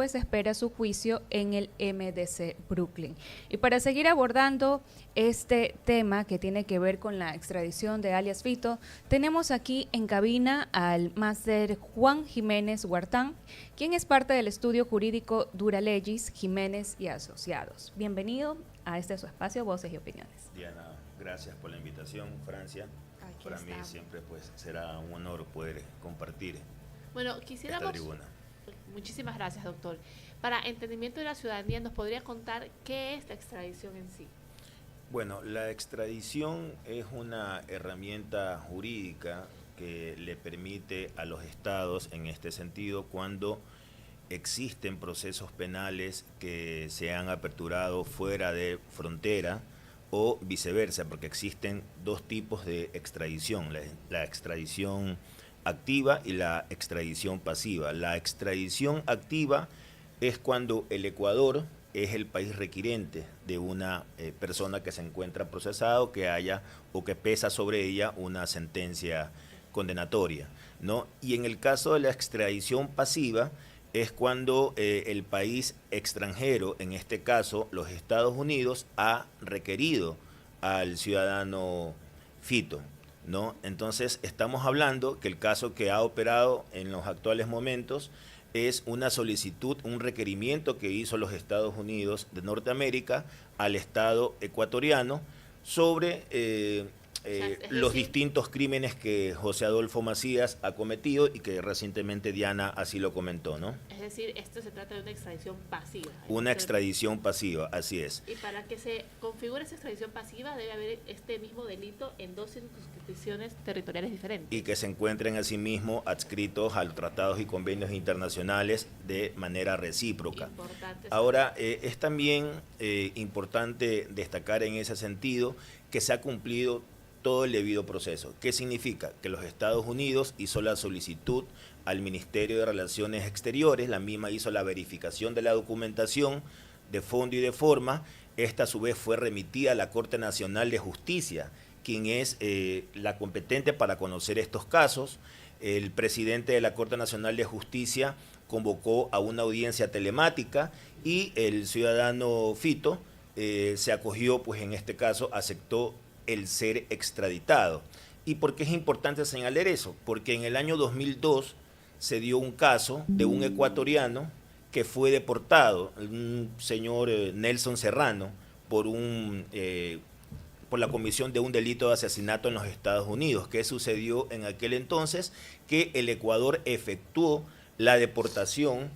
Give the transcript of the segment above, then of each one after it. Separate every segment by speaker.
Speaker 1: pues espera su juicio en el MDC Brooklyn. Y para seguir abordando este tema que tiene que ver con la extradición de alias Fito, tenemos aquí en cabina al máster Juan Jiménez Huartán, quien es parte del estudio jurídico Duralegis Jiménez y Asociados. Bienvenido a este su espacio, Voces y Opiniones.
Speaker 2: Diana, gracias por la invitación, Francia.
Speaker 3: Aquí
Speaker 2: Para mí
Speaker 3: estamos.
Speaker 2: siempre pues será un honor poder compartir
Speaker 3: Bueno,
Speaker 2: esta
Speaker 3: quisiéramos,
Speaker 2: tribuna.
Speaker 3: muchísimas gracias, doctor. Para entendimiento de la ciudadanía, ¿nos podría contar qué es la extradición en sí?
Speaker 2: Bueno, la extradición es una herramienta jurídica que le permite a los estados, en este sentido, cuando existen procesos penales que se han aperturado fuera de frontera o viceversa, porque existen dos tipos de extradición, la extradición activa y la extradición pasiva. La extradición activa es cuando el Ecuador es el país requirente de una persona que se encuentra procesada o que haya o que pesa sobre ella una sentencia condenatoria, ¿no? Y en el caso de la extradición pasiva es cuando el país extranjero, en este caso los Estados Unidos, ha requerido al ciudadano Fito, ¿no? Entonces estamos hablando que el caso que ha operado en los actuales momentos es una solicitud, un requerimiento que hizo los Estados Unidos de Norteamérica al Estado ecuatoriano sobre los distintos crímenes que José Adolfo Macías ha cometido y que recientemente Diana así lo comentó, ¿no?
Speaker 3: Es decir, esto se trata de una extradición pasiva.
Speaker 2: Una extradición pasiva, así es.
Speaker 3: Y para que se configure esa extradición pasiva debe haber este mismo delito en dos circunscripciones territoriales diferentes.
Speaker 2: Y que se encuentren asimismo adscritos a los tratados y convenios internacionales de manera recíproca.
Speaker 3: Importante.
Speaker 2: Ahora, es también importante destacar en ese sentido que se ha cumplido todo el debido proceso. ¿Qué significa? Que los Estados Unidos hizo la solicitud al Ministerio de Relaciones Exteriores, la misma hizo la verificación de la documentación de fondo y de forma, esta a su vez fue remitida a la Corte Nacional de Justicia, quien es la competente para conocer estos casos. El presidente de la Corte Nacional de Justicia convocó a una audiencia telemática y el ciudadano Fito se acogió, pues en este caso aceptó el ser extraditado. ¿Y por qué es importante señalar eso? Porque en el año 2002 se dio un caso de un ecuatoriano que fue deportado, un señor Nelson Serrano, por la comisión de un delito de asesinato en los Estados Unidos. ¿Qué sucedió en aquel entonces? Que el Ecuador efectuó la deportación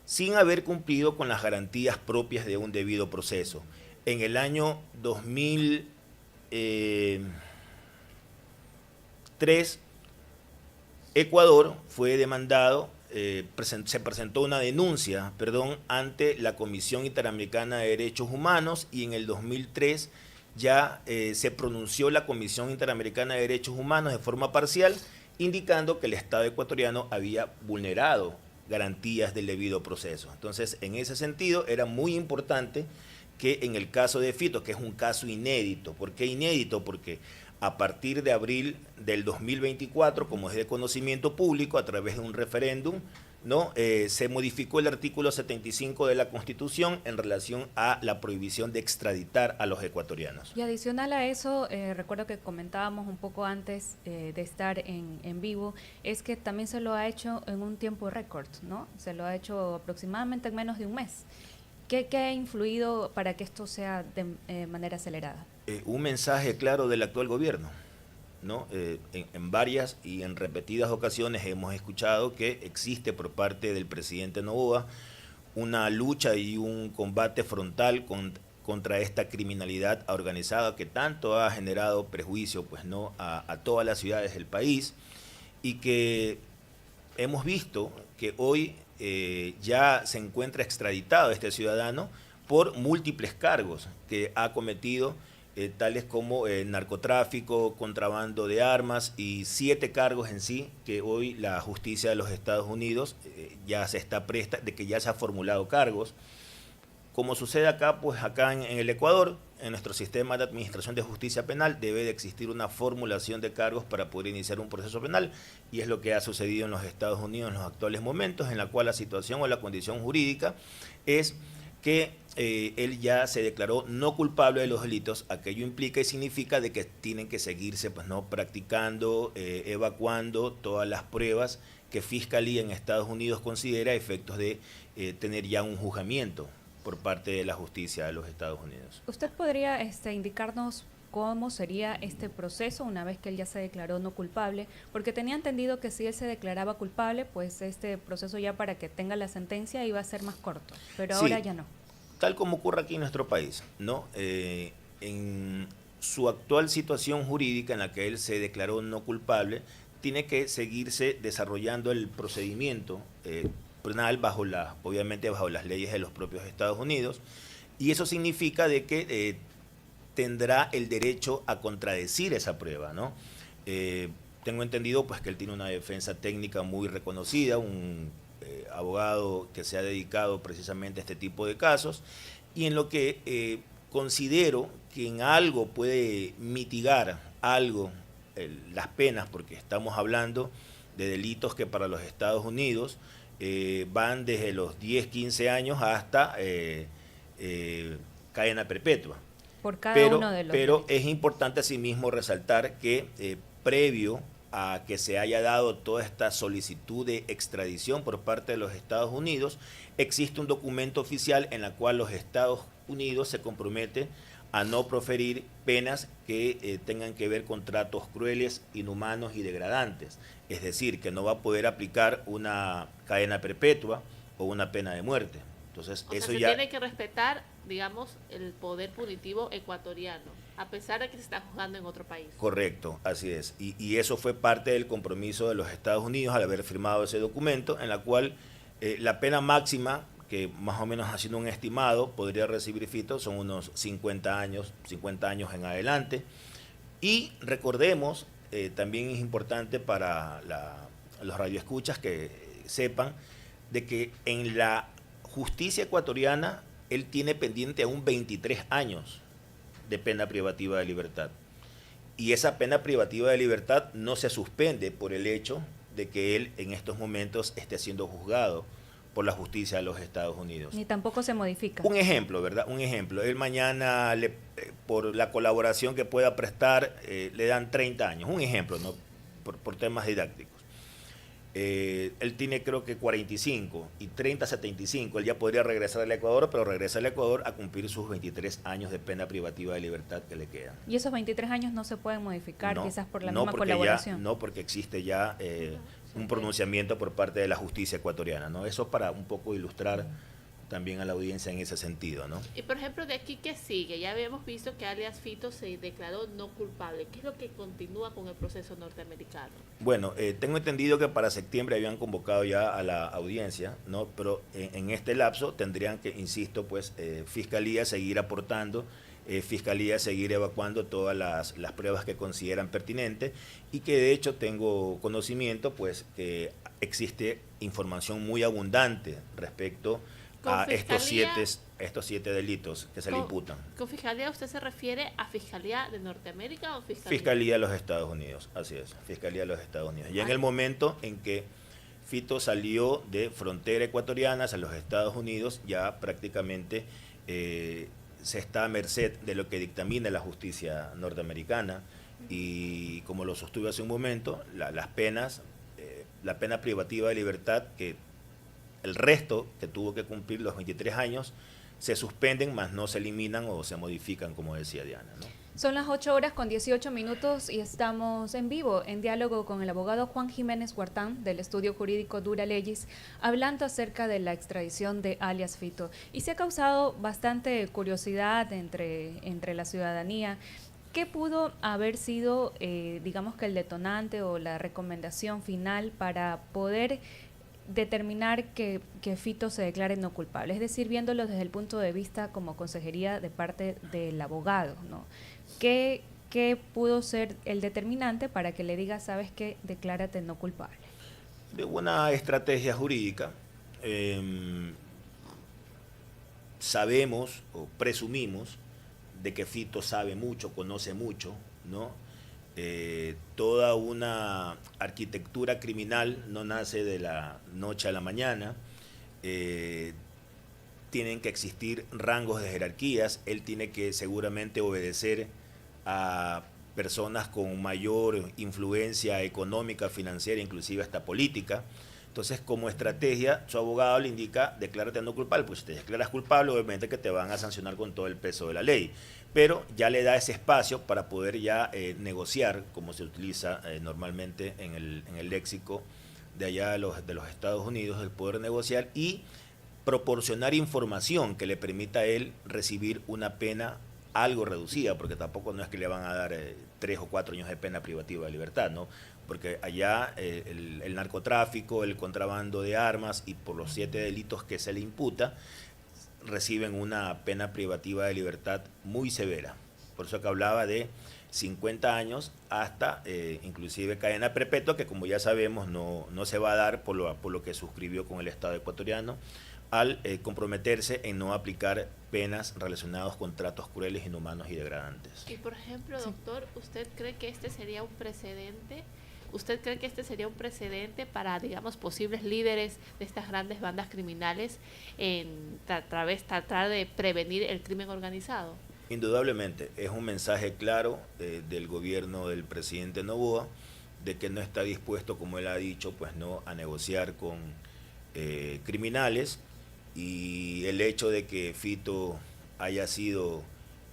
Speaker 2: sin haber cumplido con las garantías propias de un debido proceso. En el año 2003, Ecuador fue demandado, se presentó una denuncia, ante la Comisión Interamericana de Derechos Humanos y en el 2003 ya se pronunció la Comisión Interamericana de Derechos Humanos de forma parcial, indicando que el Estado ecuatoriano había vulnerado garantías del debido proceso. Entonces, en ese sentido, era muy importante que en el caso de Fito, que es un caso inédito. ¿Por qué inédito? Porque a partir de abril del 2024, como es de conocimiento público, a través de un referéndum, ¿no? Se modificó el artículo 75 de la Constitución en relación a la prohibición de extraditar a los ecuatorianos.
Speaker 1: Y adicional a eso, recuerdo que comentábamos un poco antes de estar en vivo, es que también se lo ha hecho en un tiempo récord, ¿no? Se lo ha hecho aproximadamente en menos de un mes. ¿Qué ha influido para que esto sea de manera acelerada?
Speaker 2: Un mensaje claro del actual gobierno, ¿no? En varias y en repetidas ocasiones hemos escuchado que existe por parte del presidente Noboa una lucha y un combate frontal contra esta criminalidad organizada que tanto ha generado prejuicio, pues, ¿no? a todas las ciudades del país, y que hemos visto que hoy ya se encuentra extraditado este ciudadano por múltiples cargos que ha cometido, tales como narcotráfico, contrabando de armas y 7 cargos en sí que hoy la justicia de los Estados Unidos ya se está presta de que ya se ha formulado cargos como sucede acá, pues acá en el Ecuador, en nuestro sistema de administración de justicia penal, debe de existir una formulación de cargos para poder iniciar un proceso penal, y es lo que ha sucedido en los Estados Unidos en los actuales momentos, en la cual la situación o la condición jurídica es que él ya se declaró no culpable de los delitos. Aquello implica y significa de que tienen que seguirse pues no practicando, evacuando todas las pruebas que Fiscalía en Estados Unidos considera efectos de tener ya un juzgamiento por parte de la justicia de los Estados Unidos.
Speaker 1: ¿Usted podría indicarnos cómo sería este proceso una vez que él ya se declaró no culpable? Porque tenía entendido que si él se declaraba culpable, pues este proceso ya para que tenga la sentencia iba a ser más corto, pero ahora ya no.
Speaker 2: Tal como ocurre aquí en nuestro país, ¿no? En su actual situación jurídica en la que él se declaró no culpable, tiene que seguirse desarrollando el procedimiento penal obviamente bajo las leyes de los propios Estados Unidos, y eso significa de que tendrá el derecho a contradecir esa prueba, ¿no? Tengo entendido pues que él tiene una defensa técnica muy reconocida, un abogado que se ha dedicado precisamente a este tipo de casos, y en lo que considero que en algo puede mitigar las penas, porque estamos hablando de delitos que para los Estados Unidos van desde los 10, 15 años hasta cadena perpetua.
Speaker 1: Por cada uno de los
Speaker 2: pero
Speaker 1: delitos.
Speaker 2: Es importante asimismo resaltar que previo a que se haya dado toda esta solicitud de extradición por parte de los Estados Unidos, existe un documento oficial en el cual los Estados Unidos se compromete a no proferir penas que tengan que ver con tratos crueles, inhumanos y degradantes. Es decir, que no va a poder aplicar una cadena perpetua o una pena de muerte. Entonces,
Speaker 3: eso ya tiene que respetar, digamos, el poder punitivo ecuatoriano, a pesar de que se está juzgando en otro país.
Speaker 2: Correcto, así es. Y eso fue parte del compromiso de los Estados Unidos al haber firmado ese documento, en la cual la pena máxima, que más o menos haciendo un estimado podría recibir Fito, son unos 50 años en adelante. Y recordemos, también es importante para los radioescuchas que sepan de que en la justicia ecuatoriana él tiene pendiente aún 23 años de pena privativa de libertad. Y esa pena privativa de libertad no se suspende por el hecho de que él en estos momentos esté siendo juzgado por la justicia de los Estados Unidos.
Speaker 1: Ni tampoco se modifica.
Speaker 2: Un ejemplo, ¿verdad? Un ejemplo. Él mañana, por la colaboración que pueda prestar, le dan 30 años. Un ejemplo, ¿no? Por temas didácticos. Él tiene creo que 45 y 30, 75. Él ya podría regresar al Ecuador, pero regresa al Ecuador a cumplir sus 23 años de pena privativa de libertad que le quedan.
Speaker 1: ¿Y esos 23 años no se pueden modificar quizás por la misma
Speaker 2: porque
Speaker 1: colaboración?
Speaker 2: No, porque existe ya un pronunciamiento por parte de la justicia ecuatoriana, ¿no? Eso para un poco ilustrar también a la audiencia en ese sentido, ¿no?
Speaker 3: Y por ejemplo, de aquí, ¿qué sigue? Ya habíamos visto que alias Fito se declaró no culpable. ¿Qué es lo que continúa con el proceso norteamericano?
Speaker 2: Bueno, tengo entendido que para septiembre habían convocado ya a la audiencia, ¿no? Pero en este lapso tendrían que, insisto, pues Fiscalía seguir aportando, Fiscalía seguir evacuando todas las pruebas que consideran pertinentes, y que de hecho tengo conocimiento pues que existe información muy abundante respecto a estos siete delitos que se le imputan.
Speaker 3: ¿Con Fiscalía usted se refiere a Fiscalía de Norteamérica o
Speaker 2: Fiscalía de los Estados Unidos? Así es, Fiscalía de los Estados Unidos. Y en el momento en que Fito salió de frontera ecuatoriana hacia los Estados Unidos, ya prácticamente se está a merced de lo que dictamina la justicia norteamericana, y como lo sostuve hace un momento, las penas, la pena privativa de libertad, que el resto que tuvo que cumplir los 23 años, se suspenden, más no se eliminan o se modifican, como decía Diana, ¿no?
Speaker 1: Son las 8:18 y estamos en vivo, en diálogo con el abogado Juan Jiménez Huartán, del estudio jurídico Dura Leyes, hablando acerca de la extradición de alias Fito. Y se ha causado bastante curiosidad entre la ciudadanía. ¿Qué pudo haber sido, digamos que el detonante o la recomendación final para poder determinar que Fito se declare no culpable? Es decir, viéndolo desde el punto de vista como consejería de parte del abogado, ¿no? ¿Qué pudo ser el determinante para que le diga, sabes qué, declárate no culpable? De
Speaker 2: una estrategia jurídica, sabemos o presumimos de que Fito sabe mucho, conoce mucho, ¿no? Toda una arquitectura criminal no nace de la noche a la mañana. Tienen que existir rangos de jerarquías. Él tiene que seguramente obedecer a personas con mayor influencia económica, financiera, inclusive hasta política. Entonces, como estrategia, su abogado le indica, declárate no culpable. Pues si te declaras culpable, obviamente que te van a sancionar con todo el peso de la ley. Pero ya le da ese espacio para poder ya negociar, como se utiliza normalmente en el léxico de allá de los Estados Unidos, el poder negociar y proporcionar información que le permita a él recibir una pena algo reducida, porque tampoco no es que le van a dar 3 o 4 años de pena privativa de libertad, ¿no? Porque allá el narcotráfico, el contrabando de armas y por los 7 delitos que se le imputa, reciben una pena privativa de libertad muy severa. Por eso que hablaba de 50 años hasta inclusive cadena perpetua, que como ya sabemos no se va a dar por lo que suscribió con el Estado ecuatoriano, al comprometerse en no aplicar penas relacionadas con tratos crueles, inhumanos y degradantes.
Speaker 3: Y por ejemplo, doctor, ¿usted cree que este sería un precedente? ¿Usted cree que este sería un precedente para, digamos, posibles líderes de estas grandes bandas criminales en tratar de prevenir el crimen organizado?
Speaker 2: Indudablemente, es un mensaje claro del gobierno del presidente Noboa de que no está dispuesto, como él ha dicho, pues no a negociar con criminales, y el hecho de que Fito haya sido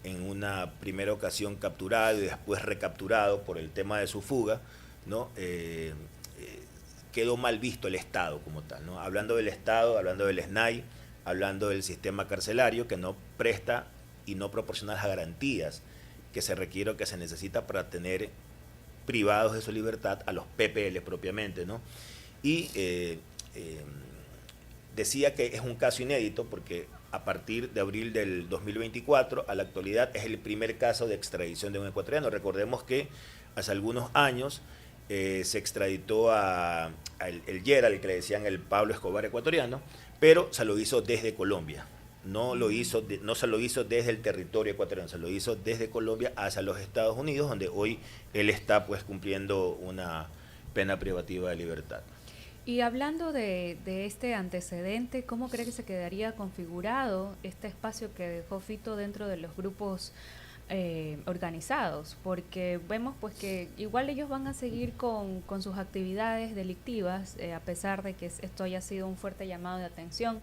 Speaker 2: en una primera ocasión capturado y después recapturado por el tema de su fuga, ¿no? Quedó mal visto el Estado como tal, ¿no? Hablando del Estado, hablando del SNAI, hablando del sistema carcelario que no presta y no proporciona las garantías que se requiere o que se necesita para tener privados de su libertad a los PPL propiamente, ¿no? Y decía que es un caso inédito porque a partir de abril del 2024 a la actualidad es el primer caso de extradición de un ecuatoriano. Recordemos que hace algunos años se extraditó el Gerald, que le decían el Pablo Escobar ecuatoriano, pero se lo hizo desde Colombia. No se lo hizo desde el territorio ecuatoriano, se lo hizo desde Colombia hacia los Estados Unidos, donde hoy él está pues cumpliendo una pena privativa de libertad.
Speaker 1: Y hablando de este antecedente, ¿cómo cree que se quedaría configurado este espacio que dejó Fito dentro de los grupos organizados? Porque vemos pues que igual ellos van a seguir con sus actividades delictivas, a pesar de que esto haya sido un fuerte llamado de atención.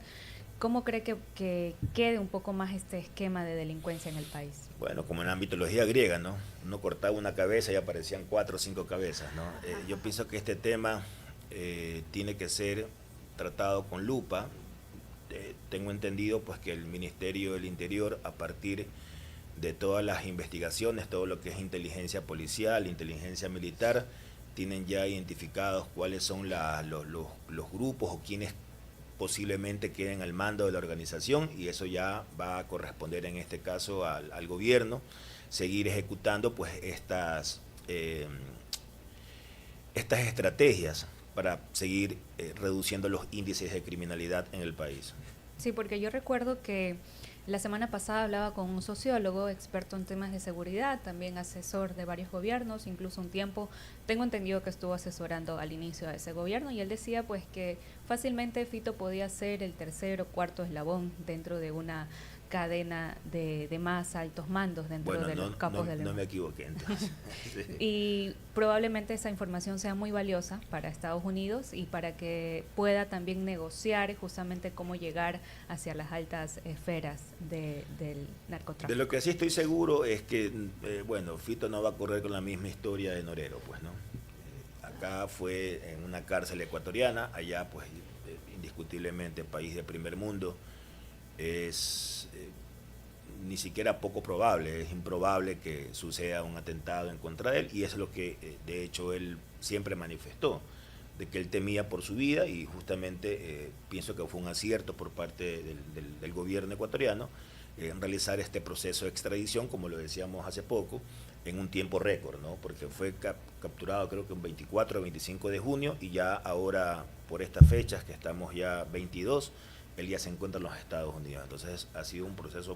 Speaker 1: ¿Cómo cree que quede un poco más este esquema de delincuencia en el país?
Speaker 2: Bueno, como en la mitología griega, ¿no? Uno cortaba una cabeza y aparecían 4 o 5 cabezas, ¿no? Yo pienso que este tema tiene que ser tratado con lupa. Tengo entendido pues que el Ministerio del Interior, a partir de todas las investigaciones, todo lo que es inteligencia policial, inteligencia militar, tienen ya identificados cuáles son los grupos o quienes posiblemente queden al mando de la organización, y eso ya va a corresponder en este caso al gobierno seguir ejecutando pues estas estrategias para seguir reduciendo los índices de criminalidad en el país.
Speaker 1: Sí, porque yo recuerdo que la semana pasada hablaba con un sociólogo experto en temas de seguridad, también asesor de varios gobiernos, incluso un tiempo tengo entendido que estuvo asesorando al inicio de ese gobierno, y él decía pues que fácilmente Fito podía ser el tercer o cuarto eslabón dentro de una cadena de más altos mandos dentro de los capos del...
Speaker 2: No me equivoqué entonces. Sí.
Speaker 1: Y probablemente esa información sea muy valiosa para Estados Unidos y para que pueda también negociar justamente cómo llegar hacia las altas esferas del narcotráfico.
Speaker 2: De lo que sí estoy seguro es que, Fito no va a correr con la misma historia de Norero, pues, ¿no? Acá fue en una cárcel ecuatoriana, allá pues indiscutiblemente país de primer mundo. Es ni siquiera poco probable, es improbable que suceda un atentado en contra de él, y eso es lo que de hecho él siempre manifestó, de que él temía por su vida, y justamente pienso que fue un acierto por parte del gobierno ecuatoriano en realizar este proceso de extradición, como lo decíamos hace poco, en un tiempo récord, ¿no? Porque fue capturado creo que un 24 o 25 de junio, y ya ahora por estas fechas que estamos ya 22, él ya se encuentra en los Estados Unidos. Entonces ha sido un proceso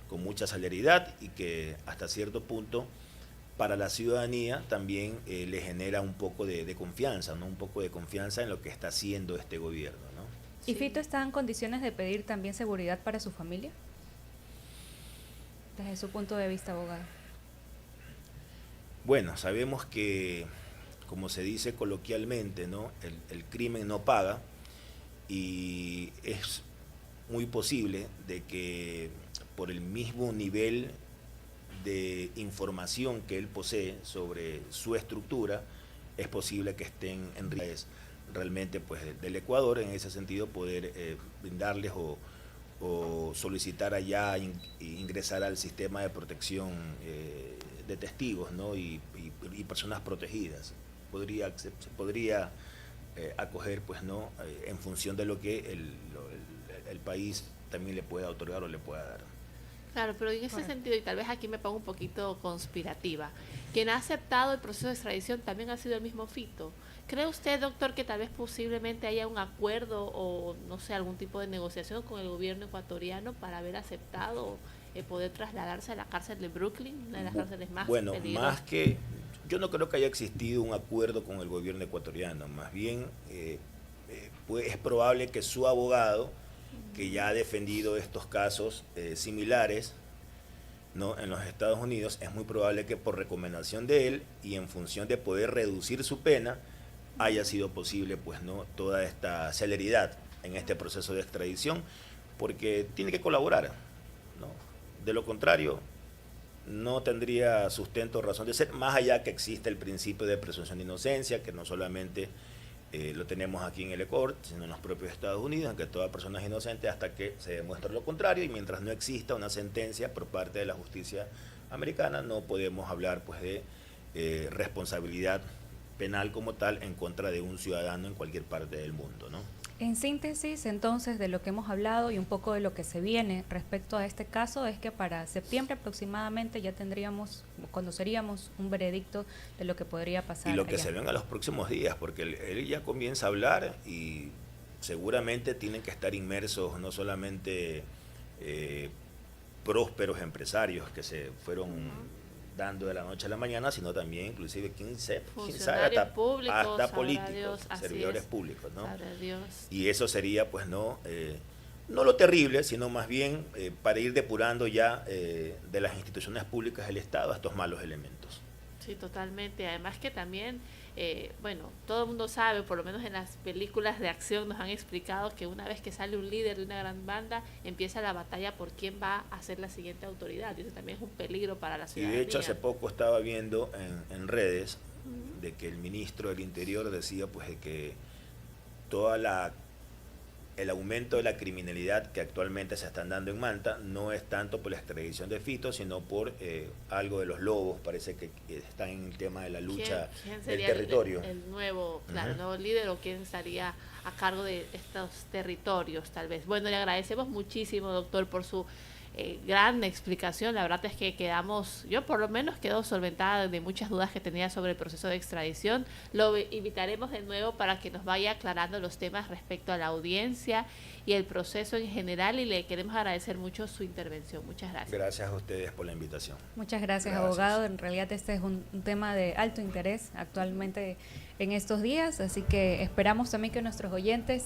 Speaker 2: con mucha celeridad y que hasta cierto punto para la ciudadanía también le genera un poco de confianza, ¿no? Un poco de confianza en lo que está haciendo este gobierno, ¿no?
Speaker 1: ¿Y Fito está en condiciones de pedir también seguridad para su familia? Desde su punto de vista, abogado.
Speaker 2: Bueno, sabemos que, como se dice coloquialmente, ¿no? El crimen no paga, y es muy posible de que por el mismo nivel de información que él posee sobre su estructura, es posible que estén en riesgo realmente pues del Ecuador, en ese sentido poder brindarles o solicitar allá ingresar al sistema de protección de testigos, ¿no? y personas protegidas. Se podría acoger, pues, ¿no? En función de lo que el país también le pueda otorgar o le pueda dar.
Speaker 3: Claro, pero en ese sentido, y tal vez aquí me pongo un poquito conspirativa, quien ha aceptado el proceso de extradición también ha sido el mismo Fito. ¿Cree usted, doctor, que tal vez posiblemente haya un acuerdo o, no sé, algún tipo de negociación con el gobierno ecuatoriano para haber aceptado poder trasladarse a la cárcel de Brooklyn, una de las cárceles más peligrosas?
Speaker 2: Más que, yo no creo que haya existido un acuerdo con el gobierno ecuatoriano, más bien pues es probable que su abogado, que ya ha defendido estos casos similares, ¿no? En los Estados Unidos, es muy probable que por recomendación de él y en función de poder reducir su pena, haya sido posible, pues, ¿no? Toda esta celeridad en este proceso de extradición, porque tiene que colaborar, ¿no? De lo contrario, no tendría sustento o razón de ser, más allá que existe el principio de presunción de inocencia, que no solamente lo tenemos aquí en el Ecuador, sino en los propios Estados Unidos, en que toda persona es inocente hasta que se demuestre lo contrario, y mientras no exista una sentencia por parte de la justicia americana, no podemos hablar, pues, de responsabilidad penal como tal en contra de un ciudadano en cualquier parte del mundo, ¿no?
Speaker 1: En síntesis, entonces, de lo que hemos hablado y un poco de lo que se viene respecto a este caso, es que para septiembre aproximadamente ya conoceríamos un veredicto de lo que podría pasar.
Speaker 2: Y lo que
Speaker 1: allá
Speaker 2: se venga los próximos días, porque él ya comienza a hablar y seguramente tienen que estar inmersos no solamente prósperos empresarios que se fueron dando de la noche a la mañana, sino también inclusive quién sabe, hasta políticos, servidores públicos, ¿no? Y eso sería, pues, no lo terrible, sino más bien para ir depurando ya de las instituciones públicas del Estado a estos malos elementos.
Speaker 3: Sí, totalmente. Además que también, bueno, todo el mundo sabe, por lo menos en las películas de acción nos han explicado que una vez que sale un líder de una gran banda, empieza la batalla por quién va a ser la siguiente autoridad. Y eso también es un peligro para la ciudadanía.
Speaker 2: Y de hecho hace poco estaba viendo en redes de que el ministro del Interior decía, pues, de que el aumento de la criminalidad que actualmente se están dando en Manta no es tanto por la extradición de Fito, sino por algo de los lobos. Parece que están en el tema de la lucha del territorio.
Speaker 3: El nuevo, claro, el nuevo líder, o quién estaría a cargo de estos territorios, tal vez. Bueno, le agradecemos muchísimo, doctor, por su gran explicación. La verdad es que yo por lo menos quedo solventada de muchas dudas que tenía sobre el proceso de extradición. Lo invitaremos de nuevo para que nos vaya aclarando los temas respecto a la audiencia y el proceso en general, y le queremos agradecer mucho su intervención. Muchas gracias.
Speaker 2: Gracias a ustedes por la invitación.
Speaker 1: Muchas gracias, abogado. En realidad este es un tema de alto interés actualmente en estos días, así que esperamos también que nuestros oyentes